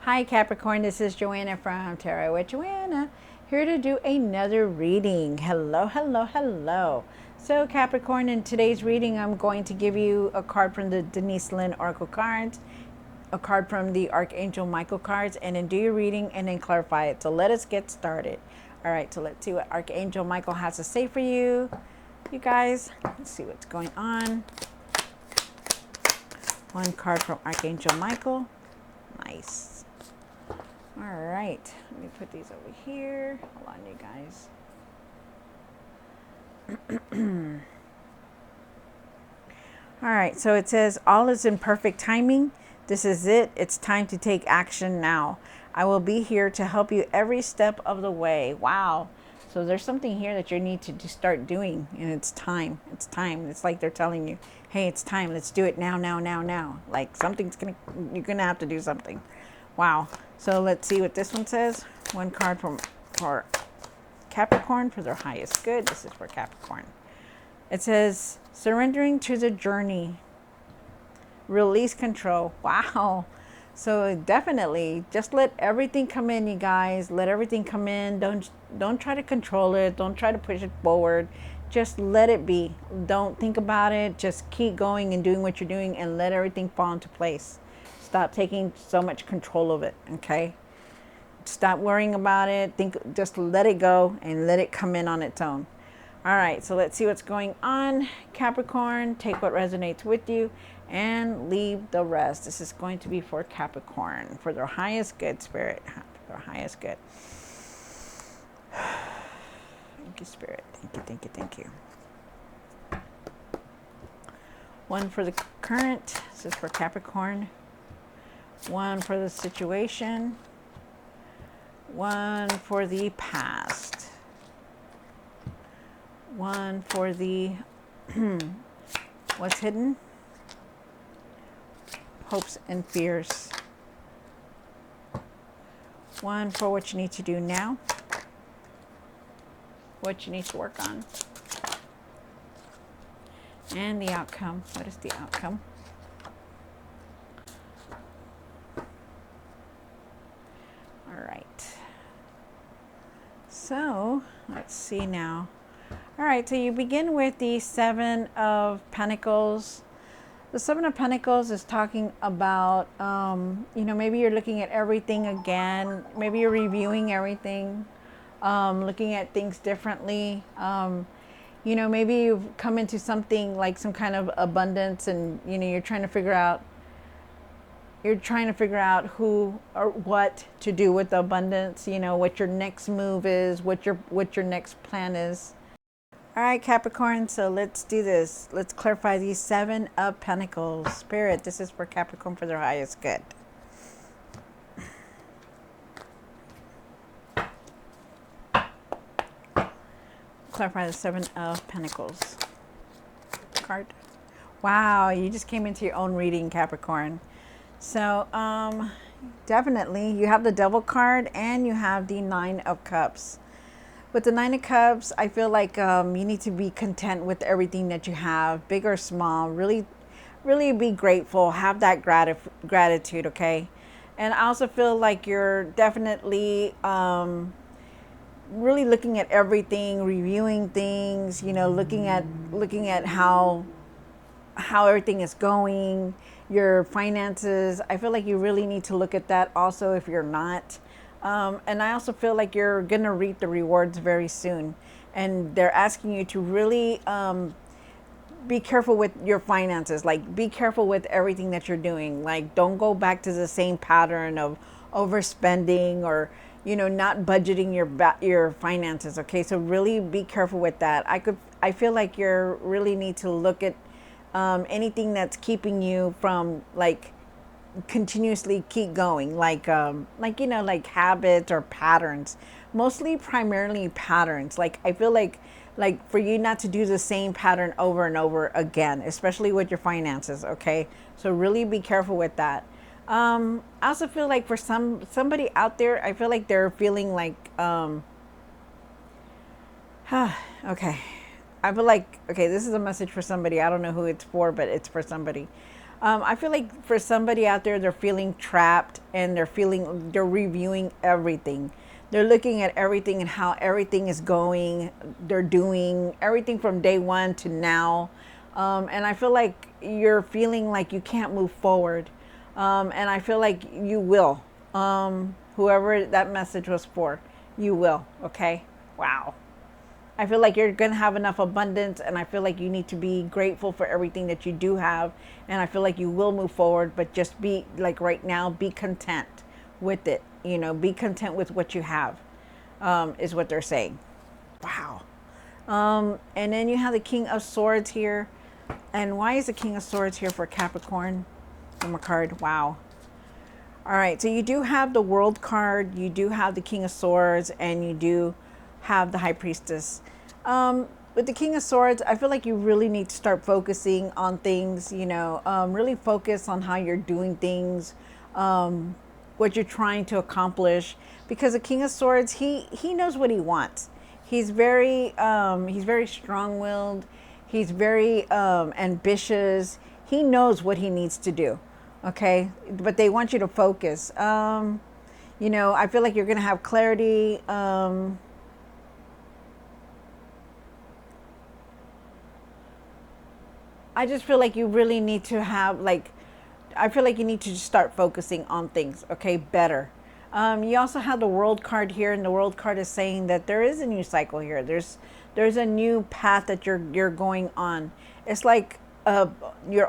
Hi Capricorn, this is Joanna from Tarot with Joanna, here to do another reading. Hello, hello, hello. So Capricorn, in today's reading, I'm going to give you a card from the Denise Lynn Oracle cards, a card from the Archangel Michael cards, and then do your reading and then clarify it. So let us get started. All right, so let's see what Archangel Michael has to say for you. You guys, let's see what's going on. One card from Archangel Michael. Nice. All right, let me put these over here. Hold on, you guys. All right, so it says, all is in perfect timing. This is it. It's time to take action now. I will be here to help you every step of the way. Wow. So there's something here that you need to start doing, and it's time. It's time. It's like they're telling you, hey, it's time. Let's do it now, now, now, now. Like you're gonna have to do something. Wow. So let's see what this one says. One card for Capricorn for their highest good. This is for Capricorn. It says, surrendering to the journey. Release control. Wow. So definitely just let everything come in, you guys. Let everything come in. Don't try to control it. Don't try to push it forward. Just let it be. Don't think about it. Just keep going and doing what you're doing and let everything fall into place. Stop taking so much control of it, okay? Stop worrying about it. Just let it go and let it come in on its own. All right, so let's see what's going on. Capricorn, take what resonates with you and leave the rest. This is going to be for Capricorn, for their highest good, Spirit, their highest good. Thank you, Spirit. Thank you, thank you, thank you. One for the current. This is for Capricorn. One for the situation. One for the past. One for the what's hidden. Hopes and fears. One for what you need to do now. What you need to work on. And the outcome. What is the outcome? All right. So let's see now. All right, so you begin with the Seven of Pentacles. The Seven of Pentacles is talking about, maybe you're looking at everything again. Maybe you're reviewing everything, looking at things differently. Maybe you've come into something like some kind of abundance, and you're trying to figure out who or what to do with the abundance. What your next move is, what your next plan is. All right, Capricorn, so let's do this. Let's clarify these Seven of Pentacles. Spirit, this is for Capricorn for their highest good. Clarify the Seven of Pentacles card. Wow, you just came into your own reading, Capricorn. So definitely you have the Devil card and you have the Nine of Cups. With the Nine of Cups, I feel like you need to be content with everything that you have, big or small. Really, really be grateful. Have that gratitude, okay? And I also feel like you're definitely really looking at everything, reviewing things. Looking at how everything is going, your finances. I feel like you really need to look at that also if you're not. And I also feel like you're going to reap the rewards very soon. And they're asking you to really be careful with your finances. Like, be careful with everything that you're doing. Like, don't go back to the same pattern of overspending or, not budgeting your finances. Okay, so really be careful with that. I feel like you really need to look at anything that's keeping you from, like, continuously keep going, like habits or patterns, primarily patterns. Like, I feel like for you not to do the same pattern over and over again, especially with your finances. Okay, so really be careful with that. I also feel like for somebody out there, I feel like they're feeling like okay, I feel like, okay, this is a message for somebody. I don't know who it's for, but it's for somebody. I feel like for somebody out there, they're feeling trapped and they're reviewing everything. They're looking at everything and how everything is going. They're doing everything from day one to now. And I feel like you're feeling like you can't move forward. And I feel like you will. Whoever that message was for, you will. Okay. Wow. I feel like you're going to have enough abundance, and I feel like you need to be grateful for everything that you do have. And I feel like you will move forward, but just be like right now, be content with it. You know, be content with what you have, is what they're saying. Wow. And then you have the King of Swords here. And why is the King of Swords here for Capricorn? From a card. Wow. All right. So you do have the World card. You do have the King of Swords, and you do have the High Priestess. With the King of Swords, I feel like you really need to start focusing on things, you know, really focus on how you're doing things, what you're trying to accomplish, because the King of Swords, he knows what he wants. He's very strong-willed. He's very ambitious. He knows what he needs to do. Okay. But they want you to focus. You know, I feel like you're going to have clarity. I just feel like you really need to have I feel like you need to just start focusing on things, okay, better. You also have the World card here, and the World card is saying that there is a new cycle here. There's a new path that you're going on. It's like an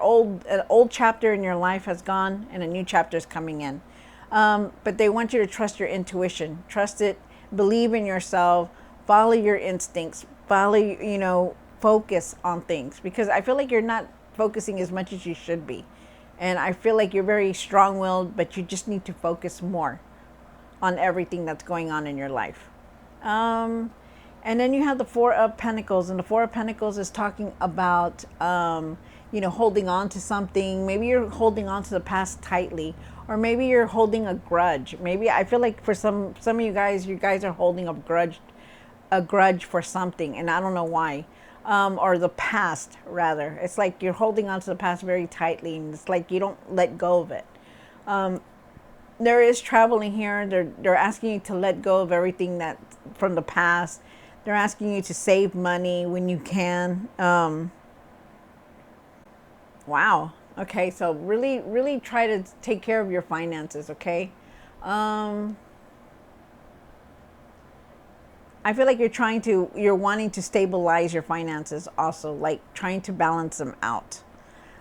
old chapter in your life has gone, and a new chapter is coming in. But they want you to trust your intuition, trust it, believe in yourself, follow your instincts, focus on things, because I feel like you're not focusing as much as you should be. And I feel like you're very strong-willed, but you just need to focus more on everything that's going on in your life. And then you have the Four of Pentacles, and the Four of Pentacles is talking about, holding on to something. Maybe you're holding on to the past tightly, or maybe you're holding a grudge. Maybe I feel like for some of you guys are holding a grudge for something, and I don't know why. Or the past, rather. It's like you're holding on to the past very tightly, and it's like you don't let go of it. There is traveling here. They're asking you to let go of everything that from the past. They're asking you to save money when you can. Wow. Okay, so really, really try to take care of your finances, okay? I feel like you're wanting to stabilize your finances also, like trying to balance them out.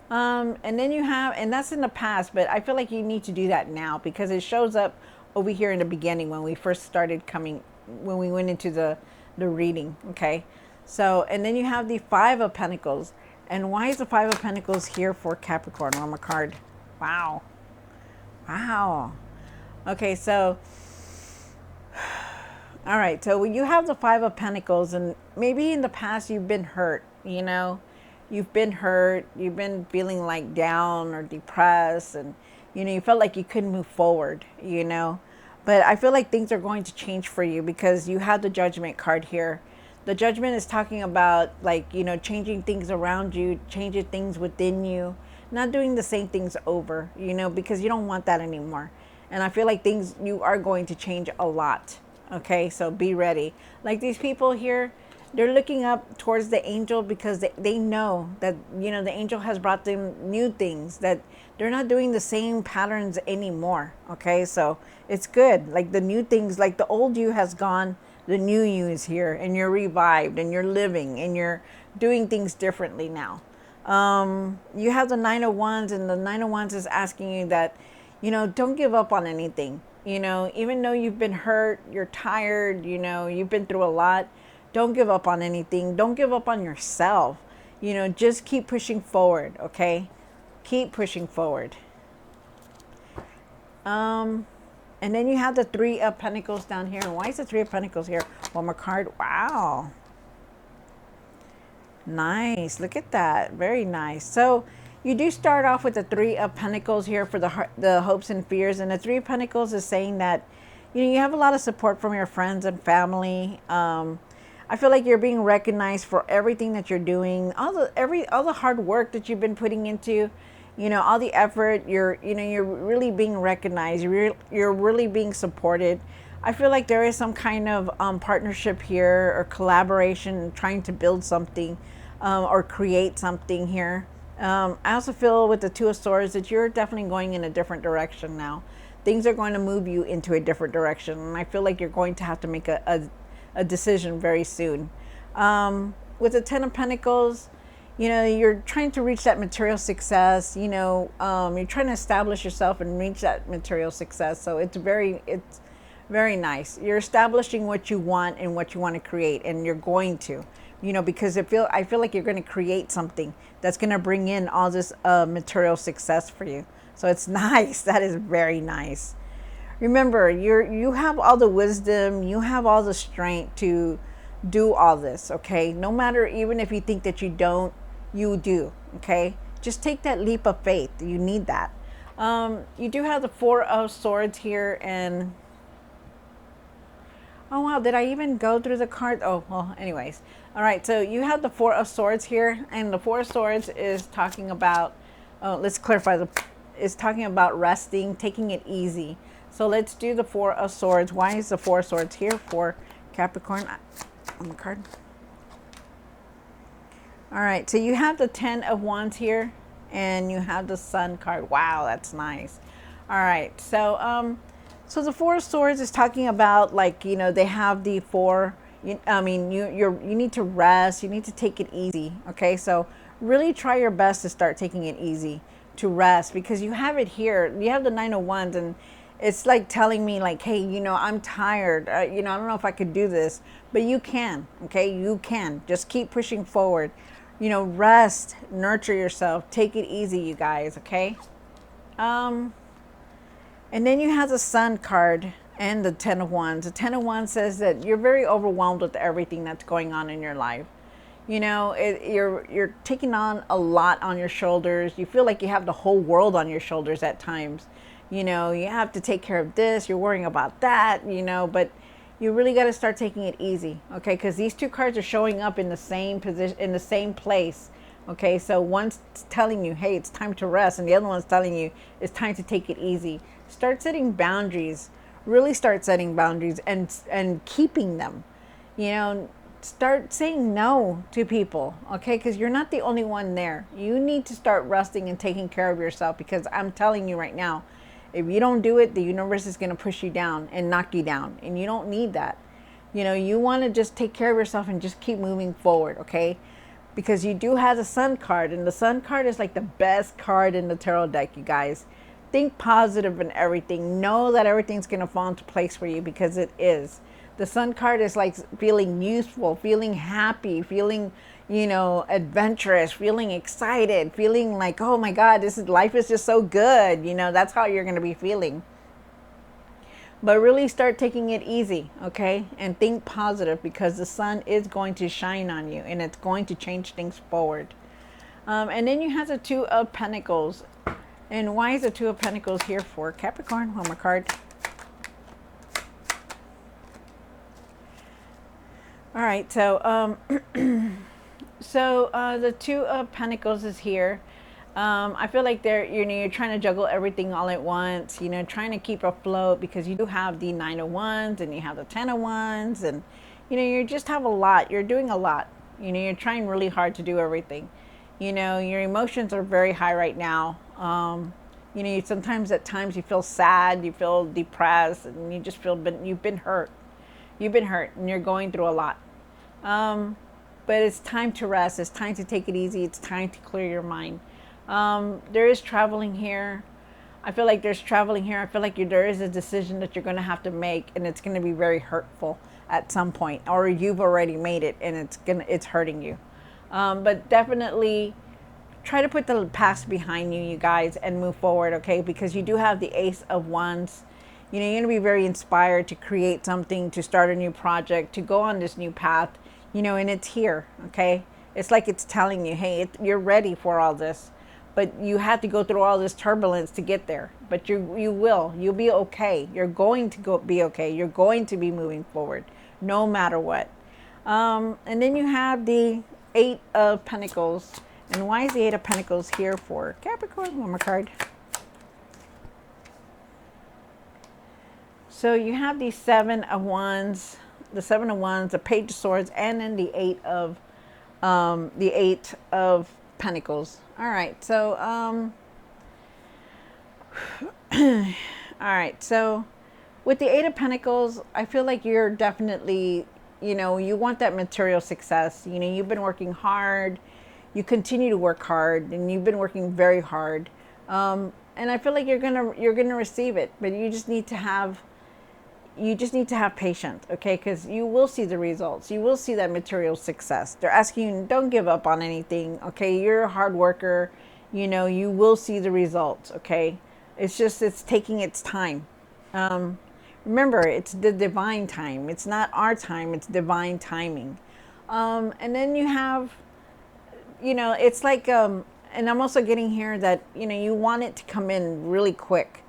And then and that's in the past, but I feel like you need to do that now, because it shows up over here in the beginning when we first started when we went into the reading, okay? So, and then you have the Five of Pentacles. And why is the Five of Pentacles here for Capricorn on my card? Wow. Wow. Okay, so all right, so you have the Five of Pentacles, and maybe in the past you've been hurt, you've been hurt, you've been feeling like down or depressed, and, you felt like you couldn't move forward, but I feel like things are going to change for you, because you have the Judgment card here. The Judgment is talking about changing things around you, changing things within you, not doing the same things over, because you don't want that anymore. And I feel like you are going to change a lot. Okay, so be ready. Like these people here, they're looking up towards the angel, because they know that, the angel has brought them new things, that they're not doing the same patterns anymore. Okay, so it's good. Like the new things, like the old you has gone, the new you is here, and you're revived, and you're living, and you're doing things differently now. You have the Nine of Wands, and the Nine of Wands is asking you that, don't give up on anything. Even though you've been hurt, you're tired, you've been through a lot, don't give up on anything. Don't give up on yourself. Just keep pushing forward, okay? Keep pushing forward. And then you have the Three of Pentacles down here. And why is the Three of Pentacles here? One more card. Wow. Nice. Look at that. Very nice. So you do start off with the Three of Pentacles here for the hopes and fears. And the Three of Pentacles is saying that, you have a lot of support from your friends and family. I feel like you're being recognized for everything that you're doing. All the hard work that you've been putting into, You know, all the effort, you're really being recognized. You're really being supported. I feel like there is some kind of partnership here or collaboration, trying to build something or create something here. I also feel with the Two of Swords that you're definitely going in a different direction now. Things are going to move you into a different direction, and I feel like you're going to have to make a decision very soon. With the Ten of Pentacles, you know, you're trying to reach that material success. You know, you're trying to establish yourself and reach that material success. So it's very nice. You're establishing what you want and what you want to create, and you're going to, you know, because I feel like you're going to create something that's going to bring in all this material success for you. So it's nice. That is very nice. Remember, you have all the wisdom, you have all the strength to do all this, okay? No matter, even if you think that you don't, you do, okay? Just take that leap of faith. You need that. You do have the Four of Swords here, and oh wow, did I even go through the card? Oh, well, anyways. All right, so you have the Four of Swords here, and the Four of Swords is talking about, let's clarify, is talking about resting, taking it easy. So let's do the Four of Swords. Why is the Four of Swords here for Capricorn on the card? All right, so you have the Ten of Wands here, and you have the Sun card. Wow, that's nice. All right, so so the Four of Swords is talking about, like, you know, they have the four. You need to rest. You need to take it easy. Okay, so really try your best to start taking it easy, to rest, because you have it here. You have the Nine of Wands, and it's like telling me, like, hey, you know, I'm tired. You know, I don't know if I could do this, but you can. Okay, you can. Just keep pushing forward. You know, rest, nurture yourself, take it easy, you guys. Okay. And then you have the Sun card and the Ten of Wands. The Ten of Wands says that you're very overwhelmed with everything that's going on in your life. You know, you're taking on a lot on your shoulders. You feel like you have the whole world on your shoulders at times. You know, you have to take care of this. You're worrying about that, you know, but you really got to start taking it easy, okay? Because these two cards are showing up in the same position, in the same place, okay? So one's telling you, hey, it's time to rest, and the other one's telling you it's time to take it easy. Start setting boundaries. Really start setting boundaries and keeping them. You know, start saying no to people, okay? Because you're not the only one there. You need to start resting and taking care of yourself, because I'm telling you right now, if you don't do it, the universe is going to push you down and knock you down, and you don't need that. You know, you want to just take care of yourself and just keep moving forward, okay? Because you do have the Sun card, and the Sun card is like the best card in the tarot deck, you guys. Think positive in everything. Know that everything's going to fall into place for you, because it is. The Sun card is like feeling useful, feeling happy, feeling, you know, adventurous, feeling excited, feeling like, oh my God, life is just so good. You know, that's how you're going to be feeling. But really start taking it easy, okay? And think positive, because the sun is going to shine on you, and it's going to change things forward. And then you have the Two of Pentacles. And why is the Two of Pentacles here for Capricorn? One more card. All right, so the Two of Pentacles is here. I feel like you're trying to juggle everything all at once, you know, trying to keep afloat, because you do have the Nine of Wands and you have the Ten of Wands, and you know, you just have a lot. You're doing a lot. You know, you're trying really hard to do everything. You know, your emotions are very high right now. You know, sometimes at times you feel sad, you feel depressed, and you just feel you've been hurt. You've been hurt, and you're going through a lot. But it's time to rest. It's time to take it easy. It's time to clear your mind. There is traveling here. I feel like there's traveling here. I feel like there is a decision that you're going to have to make, and it's going to be very hurtful at some point, or you've already made it and it's hurting you. But definitely try to put the past behind you, you guys, and move forward, okay? Because you do have the Ace of Wands. You know, you're going to be very inspired to create something, to start a new project, to go on this new path, you know, and it's here, okay? It's like it's telling you, hey, you're ready for all this. But you have to go through all this turbulence to get there. But you'll be okay. You're going to be okay. You're going to be moving forward, no matter what. And then you have the Eight of Pentacles. And why is the Eight of Pentacles here for Capricorn? One more card. So you have the Seven of Wands, the Page of Swords, and then the Eight of Pentacles. All right, so all right, so with the Eight of Pentacles, I feel like you're definitely, you know, you want that material success. You know, you've been working hard, you continue to work hard, and you've been working very hard. And I feel like you're gonna receive it, but you just need to have patience, okay? Because you will see the results. You will see that material success. They're asking you, don't give up on anything, okay? You're a hard worker. You know, you will see the results, okay? It's taking its time. Remember, it's the divine time. It's not our time. It's divine timing. And then you have, you know, it's like, and I'm also getting here that, you know, you want it to come in really quick.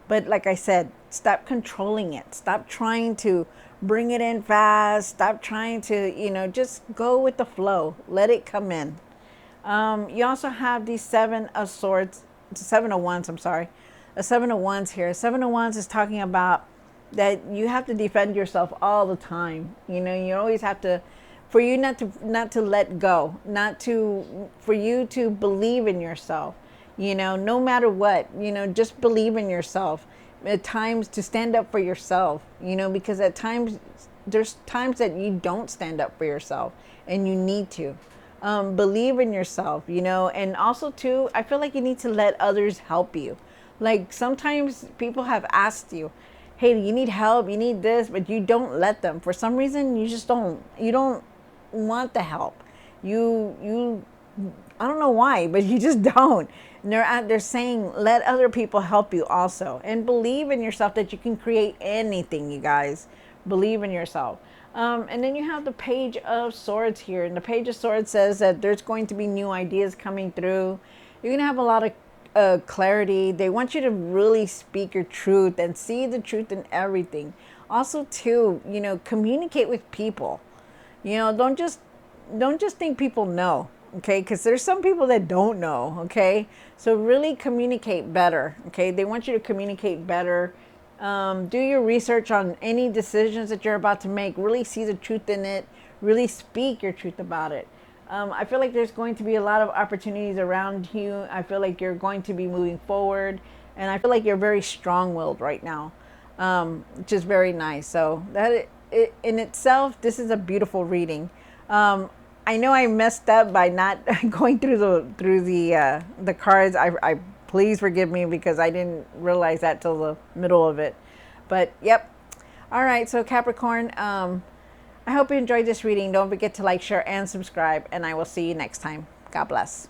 But like I said, stop controlling it. Stop trying to bring it in fast. Stop trying to, you know, just go with the flow. Let it come in. You also have the Seven of Swords, Seven of Wands, I'm sorry. A Seven of Wands here. Seven of Wands is talking about that you have to defend yourself all the time. You know, you always have to, for you not to let go, for you to believe in yourself. You know, no matter what, you know, just believe in yourself. At times to stand up for yourself, you know, because at times, there's times that you don't stand up for yourself and you need to. Believe in yourself, you know, and also too, I feel like you need to let others help you. Like sometimes people have asked you, hey, you need help, you need this, but you don't let them. For some reason, you don't want the help. You I don't know why, but you just don't. And they're saying, let other people help you also. And believe in yourself that you can create anything, you guys. Believe in yourself. And then you have the Page of Swords here. And the Page of Swords says that there's going to be new ideas coming through. You're going to have a lot of clarity. They want you to really speak your truth and see the truth in everything. Also, too, you know, communicate with people. You know, don't just think people know. Okay, because there's some people that don't know, okay? So really communicate better, okay? They want you to communicate better. Do your research on any decisions that you're about to make. Really see the truth in it. Really speak your truth about it. I feel like there's going to be a lot of opportunities around you. I feel like you're going to be moving forward. And I feel like you're very strong-willed right now, which is very nice. So that in itself, this is a beautiful reading. I know I messed up by not going through the cards. I please forgive me because I didn't realize that till the middle of it. But yep. All right. So Capricorn, I hope you enjoyed this reading. Don't forget to like, share, and subscribe. And I will see you next time. God bless.